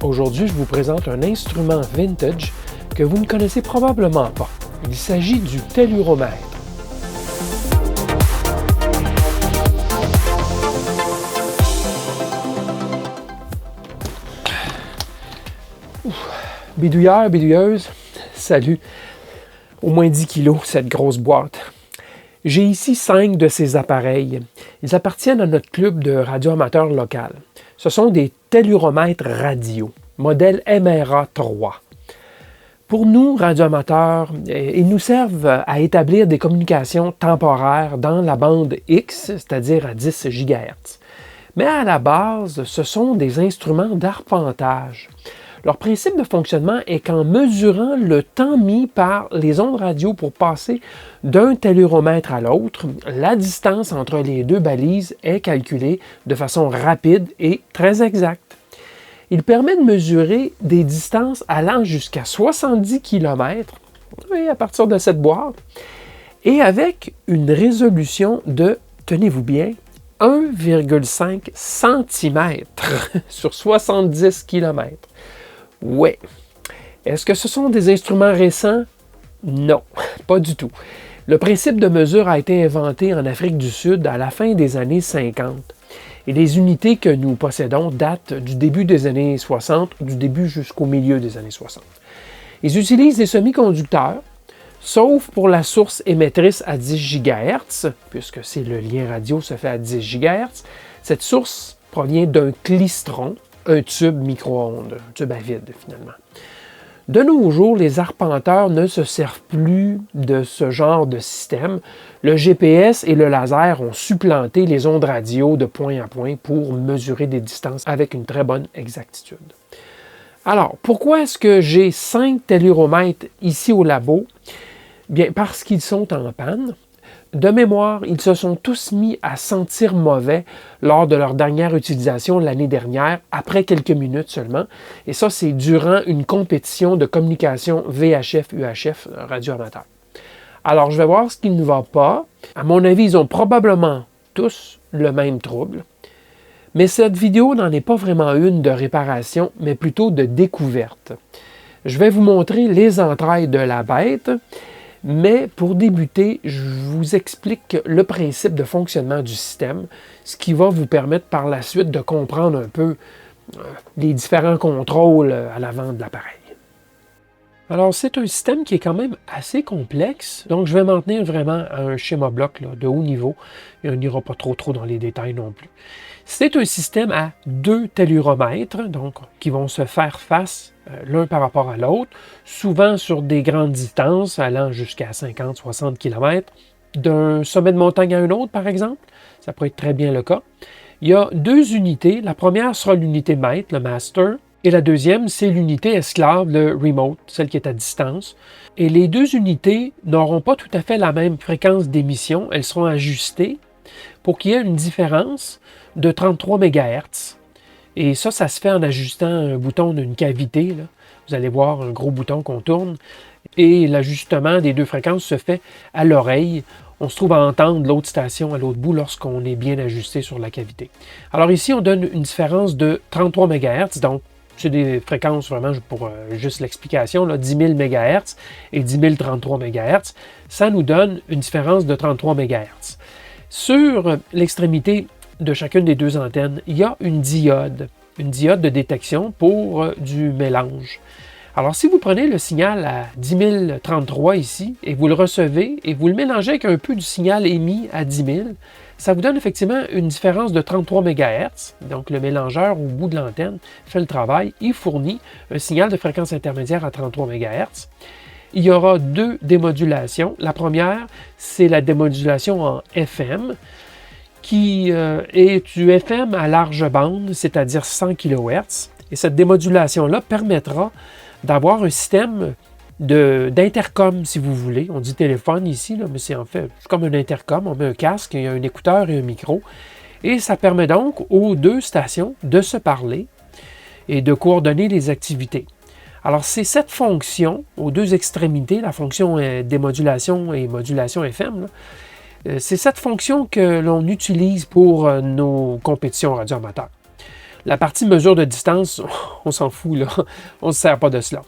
Aujourd'hui, je vous présente un instrument vintage que vous ne connaissez probablement pas. Il s'agit du telluromètre. Bidouilleur, bidouilleuse, salut! Au moins 10 kilos, cette grosse boîte. J'ai ici 5 de ces appareils. Ils appartiennent à notre club de radioamateurs local. Ce sont des telluromètres radio, modèle MRA3. Pour nous, radioamateurs, ils nous servent à établir des communications temporaires dans la bande X, c'est-à-dire à 10 GHz. Mais à la base, ce sont des instruments d'arpentage. Leur principe de fonctionnement est qu'en mesurant le temps mis par les ondes radio pour passer d'un telluromètre à l'autre, la distance entre les deux balises est calculée de façon rapide et très exacte. Il permet de mesurer des distances allant jusqu'à 70 km à partir de cette boîte et avec une résolution de, tenez-vous bien, 1,5 cm sur 70 km. Ouais. Est-ce que ce sont des instruments récents? Non, pas du tout. Le principe de mesure a été inventé en Afrique du Sud à la fin des années 50. Et les unités que nous possédons datent du début des années 60, du début jusqu'au milieu des années 60. Ils utilisent des semi-conducteurs, sauf pour la source émettrice à 10 GHz, puisque c'est le lien radio se fait à 10 GHz. Cette source provient d'un klystron, un tube micro-ondes, un tube à vide finalement. De nos jours, les arpenteurs ne se servent plus de ce genre de système. Le GPS et le laser ont supplanté les ondes radio de point à point pour mesurer des distances avec une très bonne exactitude. Alors, pourquoi est-ce que j'ai 5 telluromètres ici au labo? Bien, parce qu'ils sont en panne. De mémoire, ils se sont tous mis à sentir mauvais lors de leur dernière utilisation l'année dernière, après quelques minutes seulement. Et ça, c'est durant une compétition de communication VHF-UHF radioamateur. Alors, je vais voir ce qui ne va pas. À mon avis, ils ont probablement tous le même trouble. Mais cette vidéo n'en est pas vraiment une de réparation, mais plutôt de découverte. Je vais vous montrer les entrailles de la bête. Mais pour débuter, je vous explique le principe de fonctionnement du système, ce qui va vous permettre par la suite de comprendre un peu les différents contrôles à l'avant de l'appareil. Alors, c'est un système qui est quand même assez complexe, donc je vais m'en tenir vraiment à un schéma bloc de haut niveau, et on n'ira pas trop dans les détails non plus. C'est un système à 2 telluromètres, donc qui vont se faire face l'un par rapport à l'autre, souvent sur des grandes distances allant jusqu'à 50-60 km, d'un sommet de montagne à un autre, par exemple. Ça pourrait être très bien le cas. Il y a 2 unités. La première sera l'unité maître, le master, et la deuxième, c'est l'unité esclave, le remote, celle qui est à distance. Et les 2 unités n'auront pas tout à fait la même fréquence d'émission. Elles seront ajustées pour qu'il y ait une différence de 33 MHz. Et ça se fait en ajustant un bouton d'une cavité. Là. Vous allez voir un gros bouton qu'on tourne. Et l'ajustement des 2 fréquences se fait à l'oreille. On se trouve à entendre l'autre station à l'autre bout lorsqu'on est bien ajusté sur la cavité. Alors ici, on donne une différence de 33 MHz. Donc, c'est des fréquences vraiment pour juste l'explication, 10 000 MHz et 10 033 MHz. Ça nous donne une différence de 33 MHz. Sur l'extrémité de chacune des 2 antennes, il y a une diode de détection pour du mélange. Alors, si vous prenez le signal à 10 033 ici, et vous le recevez, et vous le mélangez avec un peu du signal émis à 10 000, ça vous donne effectivement une différence de 33 MHz. Donc, le mélangeur au bout de l'antenne fait le travail. Il fournit un signal de fréquence intermédiaire à 33 MHz. Il y aura 2 démodulations. La première, c'est la démodulation en FM, qui est du FM à large bande, c'est-à-dire 100 kHz. Et cette démodulation-là permettra d'avoir un système d'intercom, si vous voulez. On dit téléphone ici, là, mais c'est en fait comme un intercom. On met un casque, il y a un écouteur et un micro. Et ça permet donc aux 2 stations de se parler et de coordonner les activités. Alors, c'est cette fonction, aux 2 extrémités, la fonction démodulation et modulation FM, c'est cette fonction que l'on utilise pour nos compétitions radioamateurs. La partie mesure de distance, on s'en fout, là. On ne se sert pas de cela.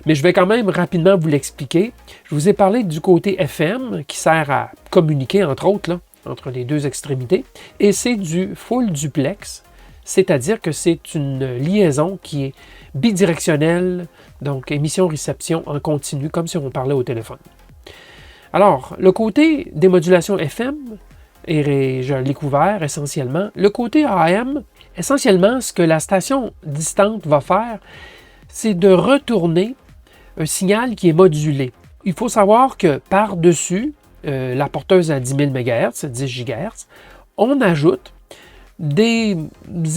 Mais je vais quand même rapidement vous l'expliquer. Je vous ai parlé du côté FM qui sert à communiquer, entre autres, là, entre les deux extrémités. Et c'est du full duplex, c'est-à-dire que c'est une liaison qui est bidirectionnelle, donc émission-réception en continu, comme si on parlait au téléphone. Alors, le côté des modulations FM, et je l'ai couvert essentiellement. Le côté AM, essentiellement, ce que la station distante va faire, c'est de retourner un signal qui est modulé. Il faut savoir que par-dessus la porteuse à 10 000 MHz, 10 GHz, on ajoute des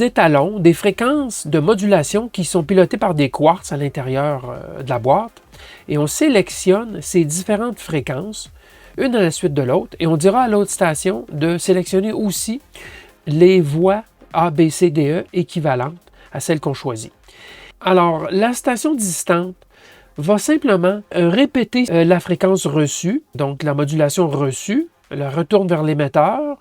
étalons, des fréquences de modulation qui sont pilotées par des quartz à l'intérieur de la boîte. Et on sélectionne ces différentes fréquences, une à la suite de l'autre, et on dira à l'autre station de sélectionner aussi les voix A, B, C, D, E équivalentes à celles qu'on choisit. Alors, la station distante va simplement répéter la fréquence reçue, donc la modulation reçue, la retourne vers l'émetteur,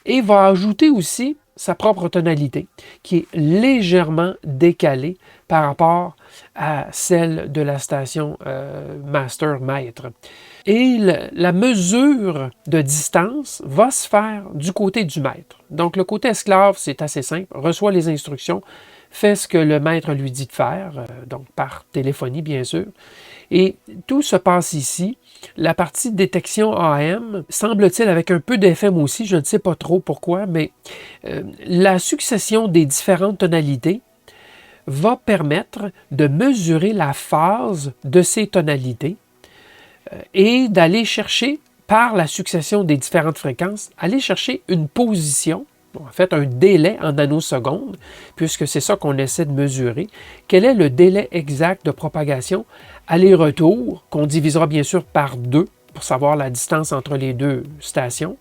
et va ajouter aussi sa propre tonalité, qui est légèrement décalée par rapport à celle de la station master maître. Et la mesure de distance va se faire du côté du maître. Donc le côté esclave, c'est assez simple, reçoit les instructions, fait ce que le maître lui dit de faire, donc par téléphonie bien sûr. Et tout se passe ici. La partie détection AM, semble-t-il avec un peu d'FM aussi, je ne sais pas trop pourquoi, mais la succession des différentes tonalités va permettre de mesurer la phase de ces tonalités et d'aller chercher, par la succession des différentes fréquences, aller chercher une position, en fait un délai en nanosecondes, puisque c'est ça qu'on essaie de mesurer. Quel est le délai exact de propagation aller-retour, qu'on divisera bien sûr par 2 pour savoir la distance entre les deux stations.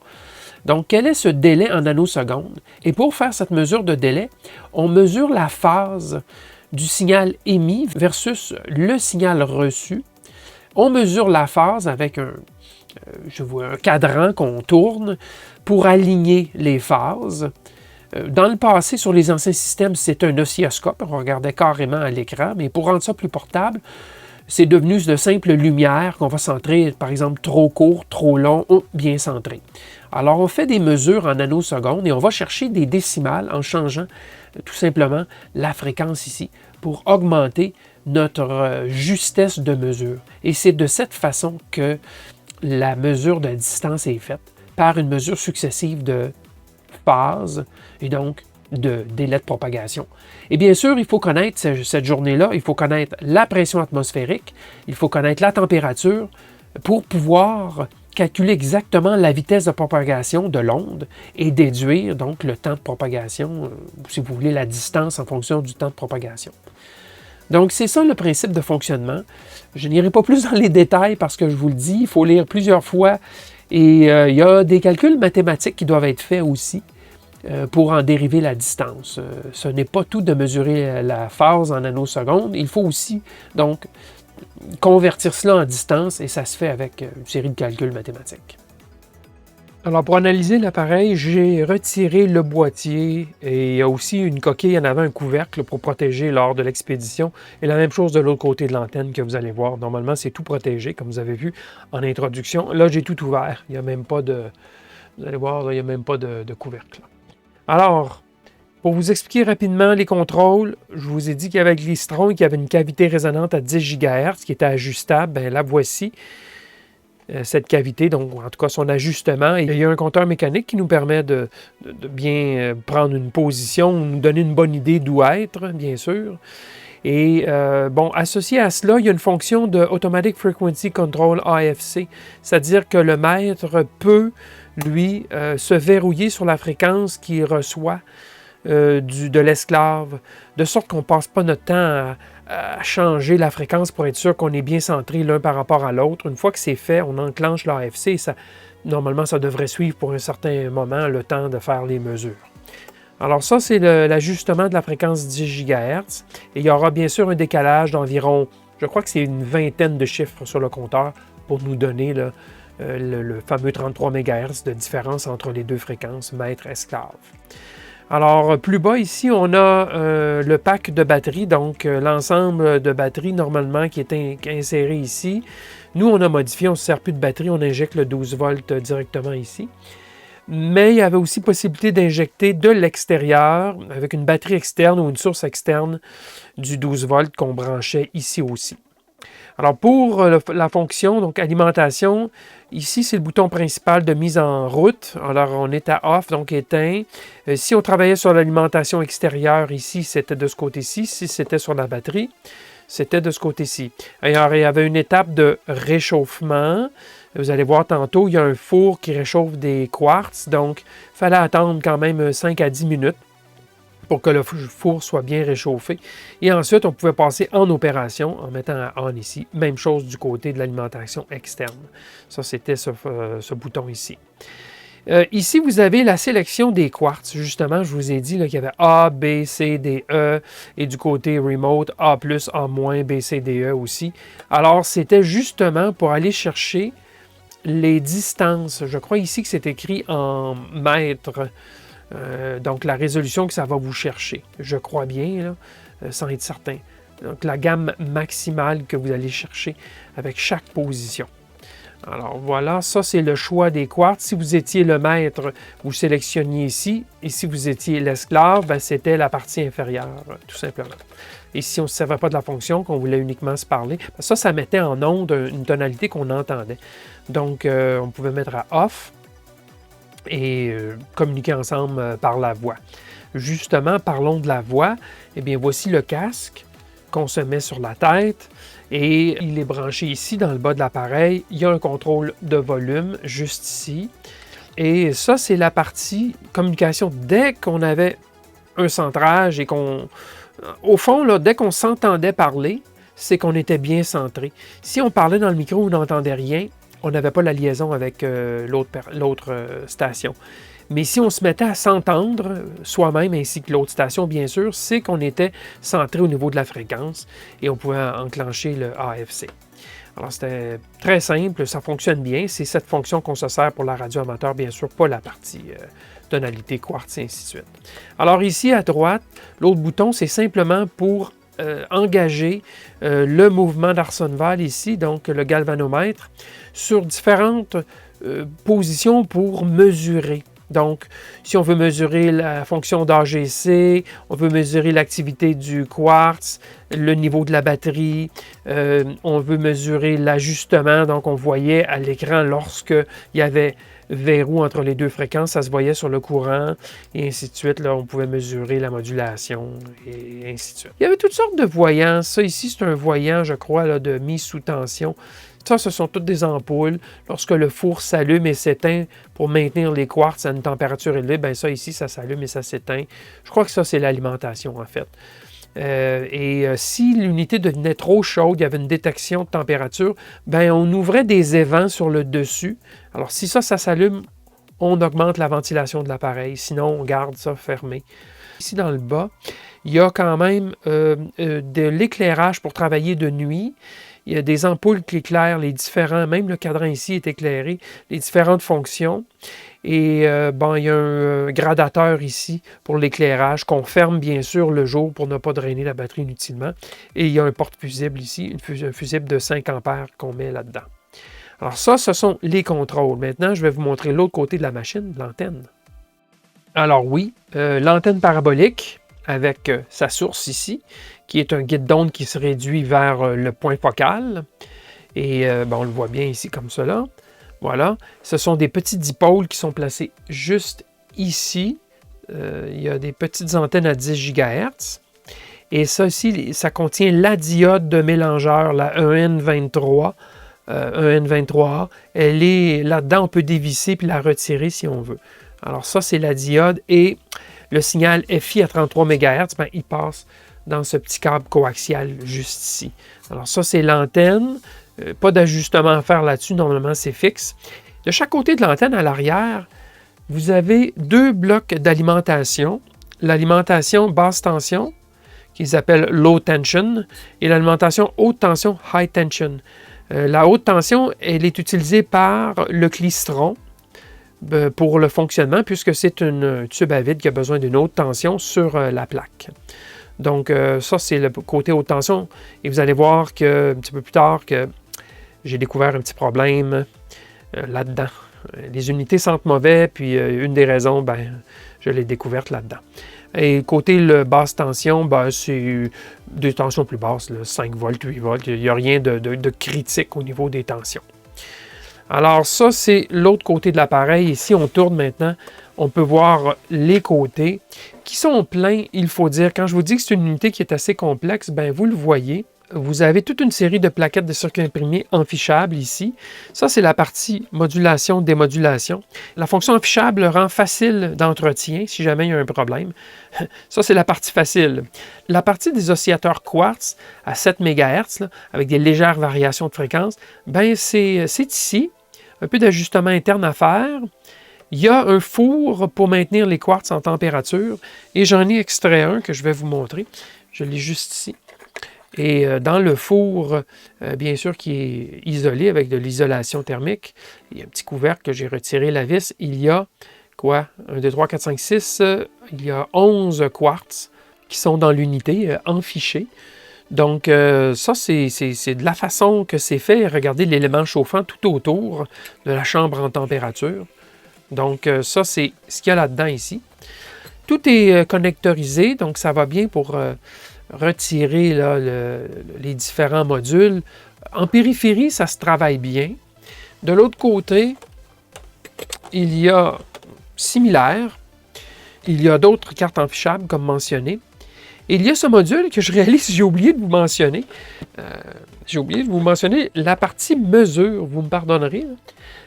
Donc, quel est ce délai en nanosecondes? Et pour faire cette mesure de délai, on mesure la phase du signal émis versus le signal reçu. On mesure la phase avec un cadran qu'on tourne pour aligner les phases. Dans le passé, sur les anciens systèmes, c'est un oscilloscope. On regardait carrément à l'écran, mais pour rendre ça plus portable, c'est devenu de simples lumières qu'on va centrer, par exemple, trop court, trop long ou bien centré. Alors, on fait des mesures en nanosecondes et on va chercher des décimales en changeant tout simplement la fréquence ici pour augmenter notre justesse de mesure. Et c'est de cette façon que la mesure de distance est faite, par une mesure successive de phase et donc de délai de propagation. Et bien sûr, il faut connaître cette journée-là, il faut connaître la pression atmosphérique, il faut connaître la température pour pouvoir calculer exactement la vitesse de propagation de l'onde et déduire donc le temps de propagation, si vous voulez, la distance en fonction du temps de propagation. Donc, c'est ça le principe de fonctionnement. Je n'irai pas plus dans les détails parce que je vous le dis, il faut lire plusieurs fois et il y a des calculs mathématiques qui doivent être faits aussi pour en dériver la distance. Ce n'est pas tout de mesurer la phase en nanosecondes. Il faut aussi, donc, convertir cela en distance et ça se fait avec une série de calculs mathématiques. Alors, pour analyser l'appareil, j'ai retiré le boîtier et il y a aussi une coquille en avant, un couvercle pour protéger lors de l'expédition. Et la même chose de l'autre côté de l'antenne que vous allez voir. Normalement, c'est tout protégé, comme vous avez vu en introduction. Là, j'ai tout ouvert. Il n'y a même pas de... Vous allez voir, là, il n'y a même pas de couvercle. Alors, pour vous expliquer rapidement les contrôles, je vous ai dit qu'avec l'E-Strom, qu'il y avait une cavité résonante à 10 GHz qui était ajustable. Bien, la voici. Cette cavité, donc en tout cas son ajustement. Et il y a un compteur mécanique qui nous permet de bien prendre une position, nous donner une bonne idée d'où être, bien sûr. Et bon, associé à cela, il y a une fonction de Automatic Frequency Control AFC, c'est-à-dire que le maître peut, lui, se verrouiller sur la fréquence qu'il reçoit de l'esclave, de sorte qu'on ne passe pas notre temps à changer la fréquence pour être sûr qu'on est bien centré l'un par rapport à l'autre. Une fois que c'est fait, on enclenche l'AFC et normalement, ça devrait suivre pour un certain moment le temps de faire les mesures. Alors ça, c'est l'ajustement de la fréquence 10 GHz. Et il y aura bien sûr un décalage d'environ, je crois que c'est une vingtaine de chiffres sur le compteur pour nous donner le fameux 33 MHz de différence entre les deux fréquences maître-esclave. Alors, plus bas ici, on a le pack de batterie, donc l'ensemble de batterie normalement qui est inséré ici. Nous, on a modifié, on ne se sert plus de batterie, on injecte le 12 volts directement ici. Mais il y avait aussi possibilité d'injecter de l'extérieur avec une batterie externe ou une source externe du 12 volts qu'on branchait ici aussi. Alors pour la fonction, donc alimentation, ici c'est le bouton principal de mise en route. Alors on est à off, donc éteint. Si on travaillait sur l'alimentation extérieure, ici c'était de ce côté-ci. Si c'était sur la batterie, c'était de ce côté-ci. Alors il y avait une étape de réchauffement. Vous allez voir tantôt, il y a un four qui réchauffe des quartz, donc il fallait attendre quand même 5 à 10 minutes pour que le four soit bien réchauffé. Et ensuite, on pouvait passer en opération en mettant à on ici. Même chose du côté de l'alimentation externe. Ça, c'était ce bouton ici. Ici, vous avez la sélection des quartz. Justement, je vous ai dit qu'il y avait A, B, C, D, E. Et du côté remote, A+, A-, B, C, D, E aussi. Alors, c'était justement pour aller chercher les distances. Je crois ici que c'est écrit en mètres. Donc, la résolution que ça va vous chercher. Je crois bien, là, sans être certain. Donc, la gamme maximale que vous allez chercher avec chaque position. Alors, voilà, ça, c'est le choix des quartz. Si vous étiez le maître, vous sélectionniez ici. Et si vous étiez l'esclave, ben, c'était la partie inférieure, tout simplement. Et si on ne se servait pas de la fonction, qu'on voulait uniquement se parler, ben, ça mettait en onde une tonalité qu'on entendait. Donc, on pouvait mettre à off et communiquer ensemble par la voix. Justement, parlons de la voix. Eh bien, voici le casque qu'on se met sur la tête et il est branché ici dans le bas de l'appareil. Il y a un contrôle de volume juste ici. Et ça, c'est la partie communication. Dès qu'on avait un centrage et qu'on... Au fond, là, dès qu'on s'entendait parler, c'est qu'on était bien centré. Si on parlait dans le micro, on n'entendait rien, on n'avait pas la liaison avec l'autre station. Mais si on se mettait à s'entendre soi-même ainsi que l'autre station, bien sûr, c'est qu'on était centré au niveau de la fréquence et on pouvait enclencher le AFC. Alors, c'était très simple, ça fonctionne bien. C'est cette fonction qu'on se sert pour la radio amateur, bien sûr, pas la partie tonalité quartz et ainsi de suite. Alors, ici à droite, l'autre bouton, c'est simplement pour engager le mouvement d'Arsonval ici, donc le galvanomètre, sur différentes positions pour mesurer. Donc, si on veut mesurer la fonction d'AGC, on veut mesurer l'activité du quartz, le niveau de la batterie, on veut mesurer l'ajustement. Donc, on voyait à l'écran lorsqu'il y avait verrou entre les deux fréquences, ça se voyait sur le courant, et ainsi de suite. Là, on pouvait mesurer la modulation, et ainsi de suite. Il y avait toutes sortes de voyants. Ça ici, c'est un voyant, je crois, là, de mise sous tension. Ça, ce sont toutes des ampoules. Lorsque le four s'allume et s'éteint pour maintenir les quartz à une température élevée, bien ça ici, ça s'allume et ça s'éteint. Je crois que ça, c'est l'alimentation, en fait. Si l'unité devenait trop chaude, il y avait une détection de température, bien on ouvrait des évents sur le dessus. Alors, si ça s'allume, on augmente la ventilation de l'appareil. Sinon, on garde ça fermé. Ici, dans le bas, il y a quand même de l'éclairage pour travailler de nuit. Il y a des ampoules qui éclairent les différents, même le cadran ici est éclairé, les différentes fonctions. Et il y a un gradateur ici pour l'éclairage qu'on ferme bien sûr le jour pour ne pas drainer la batterie inutilement. Et il y a un porte-fusible ici, un fusible de 5 ampères qu'on met là-dedans. Alors ça, ce sont les contrôles. Maintenant, je vais vous montrer l'autre côté de la machine, l'antenne. Alors oui, l'antenne parabolique avec sa source ici, qui est un guide d'onde qui se réduit vers le point focal. Et on le voit bien ici comme cela. Voilà. Ce sont des petits dipôles qui sont placés juste ici. Il y a des petites antennes à 10 GHz. Et ça aussi, ça contient la diode de mélangeur, la EN23. EN23A. Elle est là-dedans, on peut dévisser puis la retirer si on veut. Alors ça, c'est la diode. Et le signal FI à 33 MHz, il passe dans ce petit câble coaxial juste ici. Alors ça, c'est l'antenne. Pas d'ajustement à faire là-dessus. Normalement, c'est fixe. De chaque côté de l'antenne, à l'arrière, vous avez deux blocs d'alimentation. L'alimentation basse tension, qu'ils appellent low tension, et l'alimentation haute tension, high tension. La haute tension, elle est utilisée par le klystron pour le fonctionnement, puisque c'est un tube à vide qui a besoin d'une haute tension sur la plaque. Donc, ça, c'est le côté haute tension. Et vous allez voir que, un petit peu plus tard que j'ai découvert un petit problème là-dedans. Les unités sentent mauvais, puis une des raisons, je l'ai découverte là-dedans. Et côté le basse tension, c'est des tensions plus basses, là, 5 volts, 8 volts. Il n'y a rien de critique au niveau des tensions. Alors ça, c'est l'autre côté de l'appareil. Ici, on tourne maintenant. On peut voir les côtés qui sont pleins, il faut dire. Quand je vous dis que c'est une unité qui est assez complexe, vous le voyez. Vous avez toute une série de plaquettes de circuits imprimés enfichables ici. Ça, c'est la partie modulation, démodulation. La fonction enfichable le rend facile d'entretien si jamais il y a un problème. Ça, c'est la partie facile. La partie des oscillateurs quartz à 7 MHz, là, avec des légères variations de fréquence, c'est ici. Un peu d'ajustement interne à faire. Il y a un four pour maintenir les quartz en température et j'en ai extrait un que je vais vous montrer. Je l'ai juste ici. Et dans le four, bien sûr, qui est isolé avec de l'isolation thermique, il y a un petit couvercle que j'ai retiré la vis. Il y a, 1, 2, 3, 4, 5, 6, il y a 11 quartz qui sont dans l'unité, enfichés. Donc, ça, c'est de la façon que c'est fait. Regardez l'élément chauffant tout autour de la chambre en température. Donc, ça, c'est ce qu'il y a là-dedans ici. Tout est connectorisé, donc ça va bien pour retirer là, les différents modules. En périphérie, ça se travaille bien. De l'autre côté, il y a similaire. Il y a d'autres cartes enfichables, comme mentionné. Et il y a ce module que je réalise, j'ai oublié de vous mentionner. J'ai oublié de vous mentionner la partie mesure, vous me pardonnerez. Là.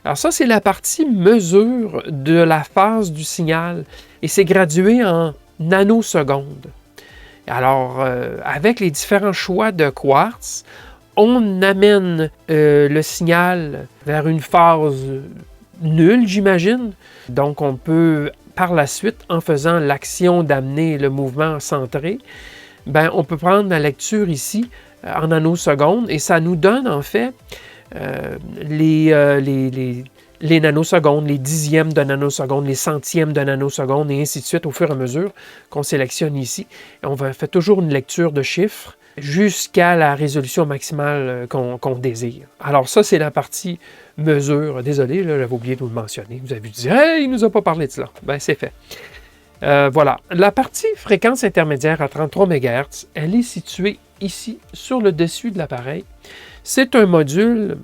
Alors ça, c'est la partie mesure de la phase du signal. Et c'est gradué en nanosecondes. Alors, avec les différents choix de quartz, on amène le signal vers une phase nulle, j'imagine. Donc, on peut, par la suite, en faisant l'action d'amener le mouvement centré, on peut prendre la lecture ici en nanosecondes et ça nous donne, en fait, les nanosecondes, les dixièmes de nanosecondes, les centièmes de nanosecondes et ainsi de suite au fur et à mesure qu'on sélectionne ici. Et on fait toujours une lecture de chiffres jusqu'à la résolution maximale qu'on désire. Alors ça, c'est la partie mesure. Désolé, là, j'avais oublié de vous le mentionner. Vous avez dit « Hey, il ne nous a pas parlé de cela. » C'est fait. Voilà. La partie fréquence intermédiaire à 33 MHz, elle est située ici, sur le dessus de l'appareil. C'est un module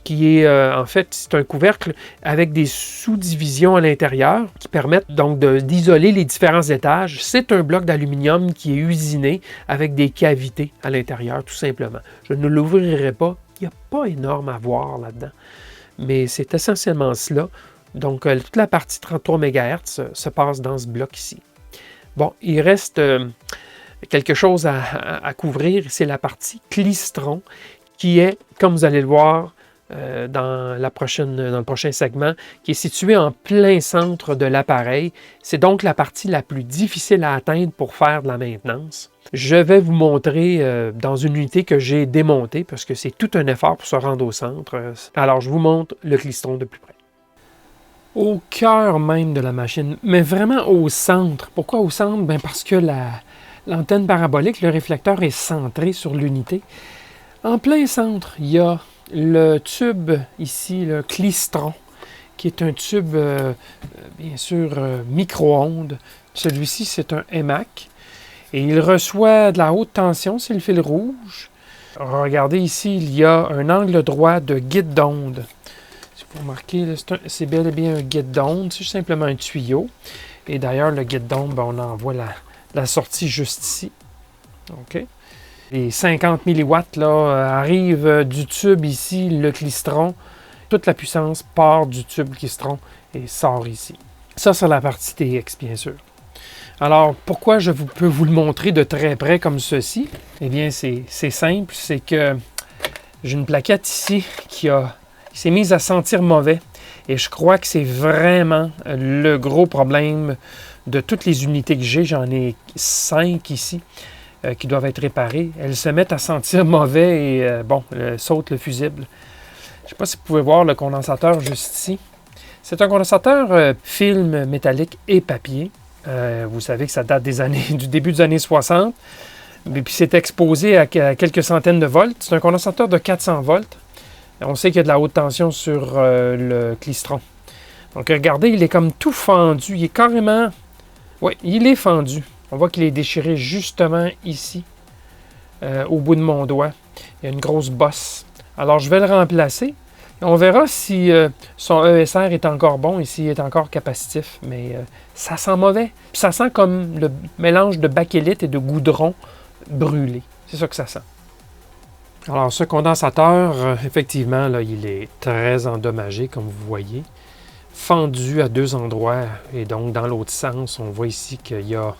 qui est, en fait, c'est un couvercle avec des sous-divisions à l'intérieur qui permettent donc d'isoler les différents étages. C'est un bloc d'aluminium qui est usiné avec des cavités à l'intérieur, tout simplement. Je ne l'ouvrirai pas. Il n'y a pas énorme à voir là-dedans. Mais c'est essentiellement cela. Donc, toute la partie 33 MHz se passe dans ce bloc ici. Bon, il reste quelque chose à couvrir. C'est la partie klystron qui est, comme vous allez le voir dans le prochain segment, qui est situé en plein centre de l'appareil. C'est donc la partie la plus difficile à atteindre pour faire de la maintenance. Je vais vous montrer dans une unité que j'ai démontée, parce que c'est tout un effort pour se rendre au centre. Alors, je vous montre le klystron de plus près. Au cœur même de la machine, mais vraiment au centre. Pourquoi au centre? Parce que l'antenne parabolique, le réflecteur est centré sur l'unité. En plein centre, il y a le tube ici, le klystron, qui est un tube, bien sûr, micro-ondes. Celui-ci, c'est un EMAC. Et il reçoit de la haute tension, c'est le fil rouge. Regardez ici, il y a un angle droit de guide d'onde. Si vous remarquez, c'est bel et bien un guide d'onde, c'est simplement un tuyau. Et d'ailleurs, le guide d'onde, on en voit la sortie juste ici. OK. Les 50 mW là, arrivent du tube ici, le klystron. Toute la puissance part du tube klystron et sort ici. Ça, c'est la partie TX, bien sûr. Alors, pourquoi je peux vous le montrer de très près comme ceci? Eh bien, c'est simple, c'est que j'ai une plaquette ici qui s'est mise à sentir mauvais. Et je crois que c'est vraiment le gros problème de toutes les unités que j'ai. J'en ai 5 ici. Qui doivent être réparées, elles se mettent à sentir mauvais et saute le fusible. Je ne sais pas si vous pouvez voir le condensateur juste ici. C'est un condensateur film métallique et papier. Vous savez que ça date du début des années 60. Et puis c'est exposé à quelques centaines de volts. C'est un condensateur de 400 volts. On sait qu'il y a de la haute tension sur le klystron. Donc regardez, il est comme tout fendu. Il est carrément... Oui, il est fendu. On voit qu'il est déchiré justement ici, au bout de mon doigt. Il y a une grosse bosse. Alors je vais le remplacer. On verra si son ESR est encore bon et s'il est encore capacitif. Mais ça sent mauvais. Puis ça sent comme le mélange de bakélite et de goudron brûlé. C'est ça que ça sent. Alors, ce condensateur, effectivement, là, il est très endommagé, comme vous voyez. Fendu à 2 endroits. Et donc, dans l'autre sens, on voit ici qu'il y a...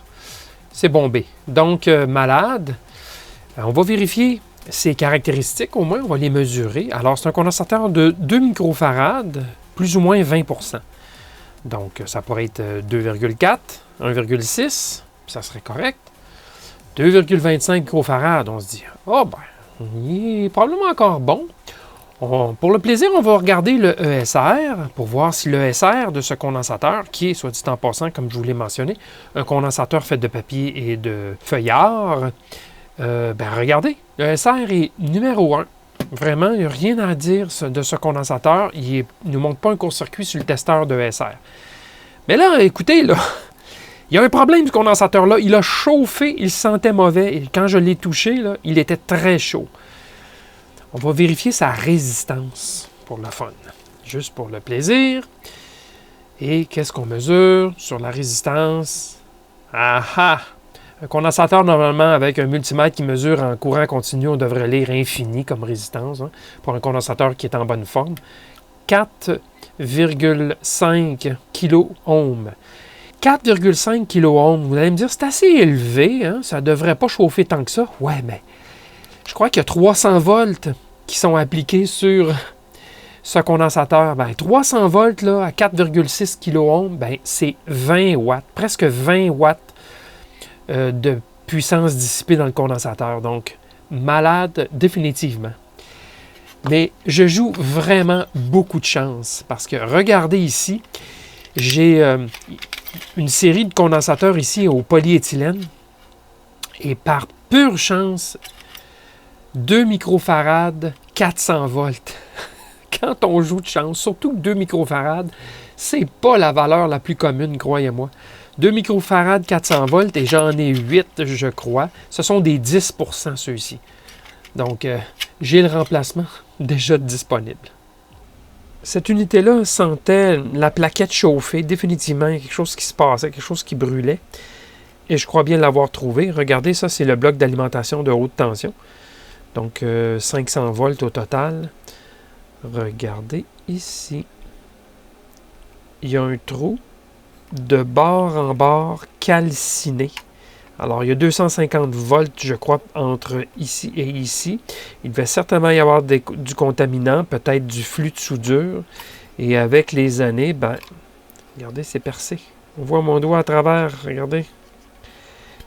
C'est bombé. Donc, malade. On va vérifier ses caractéristiques, au moins, on va les mesurer. Alors, c'est un condensateur de 2 microfarades, plus ou moins 20 %. Donc, ça pourrait être 2,4, 1,6, ça serait correct. 2,25 microfarades, on se dit, oh ben, il est probablement encore bon. Pour le plaisir, on va regarder le ESR pour voir si le ESR de ce condensateur, qui est, soit dit en passant, comme je vous l'ai mentionné, un condensateur fait de papier et de feuillard, regardez, le ESR est numéro 1. Vraiment, il n'y a rien à dire de ce condensateur. Il ne nous montre pas un court-circuit sur le testeur de ESR. Mais là, écoutez, là... Il y a un problème du condensateur-là. Il a chauffé, il sentait mauvais. Et quand je l'ai touché, là, il était très chaud. On va vérifier sa résistance pour le fun. Juste pour le plaisir. Et qu'est-ce qu'on mesure sur la résistance? Ah ah! Un condensateur, normalement, avec un multimètre qui mesure en courant continu, on devrait lire infini comme résistance, hein, pour un condensateur qui est en bonne forme. 4,5 kOhms. 4,5 kOhms, vous allez me dire, c'est assez élevé, hein? Ça ne devrait pas chauffer tant que ça. Ouais, mais je crois qu'il y a 300 volts qui sont appliqués sur ce condensateur. 300 volts là, à 4,6 kOhms, c'est 20 watts, presque 20 watts de puissance dissipée dans le condensateur. Donc, malade définitivement. Mais je joue vraiment beaucoup de chance parce que regardez ici, j'ai une série de condensateurs ici au polyéthylène et par pure chance, 2 microfarades, 400 volts. Quand on joue de chance, surtout que 2 microfarades, c'est pas la valeur la plus commune, croyez-moi. 2 microfarades, 400 volts, et j'en ai 8, je crois. Ce sont des 10 % ceux-ci. Donc, j'ai le remplacement déjà disponible. Cette unité-là sentait la plaquette chauffée, définitivement, quelque chose qui se passait, quelque chose qui brûlait. Et je crois bien l'avoir trouvé. Regardez, ça, c'est le bloc d'alimentation de haute tension. Donc, 500 volts au total. Regardez ici. Il y a un trou de bord en bord calciné. Alors, il y a 250 volts, je crois, entre ici et ici. Il devait certainement y avoir du contaminant, peut-être du flux de soudure. Et avec les années, regardez, c'est percé. On voit mon doigt à travers, regardez.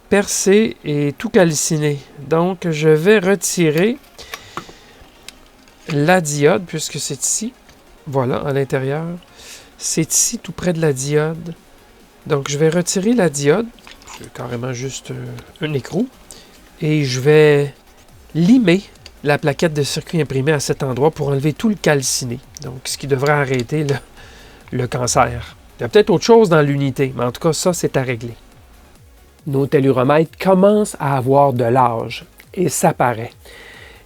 Percé et tout calciné. Donc, je vais retirer la diode, puisque c'est ici. Voilà, à l'intérieur. C'est ici, tout près de la diode. Donc, je vais retirer la diode. C'est carrément juste un écrou. Et je vais limer la plaquette de circuit imprimé à cet endroit pour enlever tout le calciné. Donc, ce qui devrait arrêter le cancer. Il y a peut-être autre chose dans l'unité, mais en tout cas, ça, c'est à régler. Nos telluromètres commencent à avoir de l'âge, et ça paraît.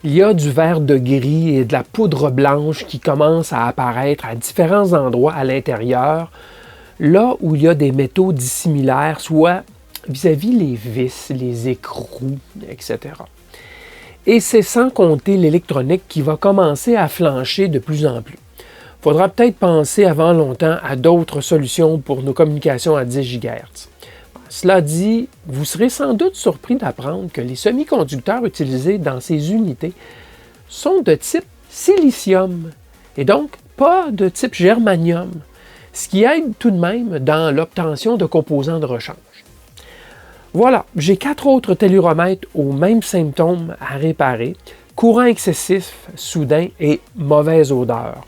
Il y a du verre de gris et de la poudre blanche qui commence à apparaître à différents endroits à l'intérieur, là où il y a des métaux dissimilaires, soit vis-à-vis les vis, les écrous, etc. Et c'est sans compter l'électronique qui va commencer à flancher de plus en plus. Il faudra peut-être penser avant longtemps à d'autres solutions pour nos communications à 10 GHz. Cela dit, vous serez sans doute surpris d'apprendre que les semi-conducteurs utilisés dans ces unités sont de type silicium et donc pas de type germanium, ce qui aide tout de même dans l'obtention de composants de rechange. Voilà, j'ai 4 autres telluromètres aux mêmes symptômes à réparer, courant excessif, soudain et mauvaise odeur.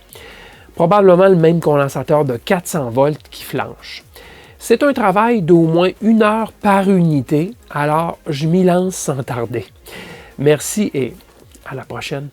probablement le même condensateur de 400 volts qui flanche. C'est un travail d'au moins 1 heure par unité, alors je m'y lance sans tarder. Merci et à la prochaine.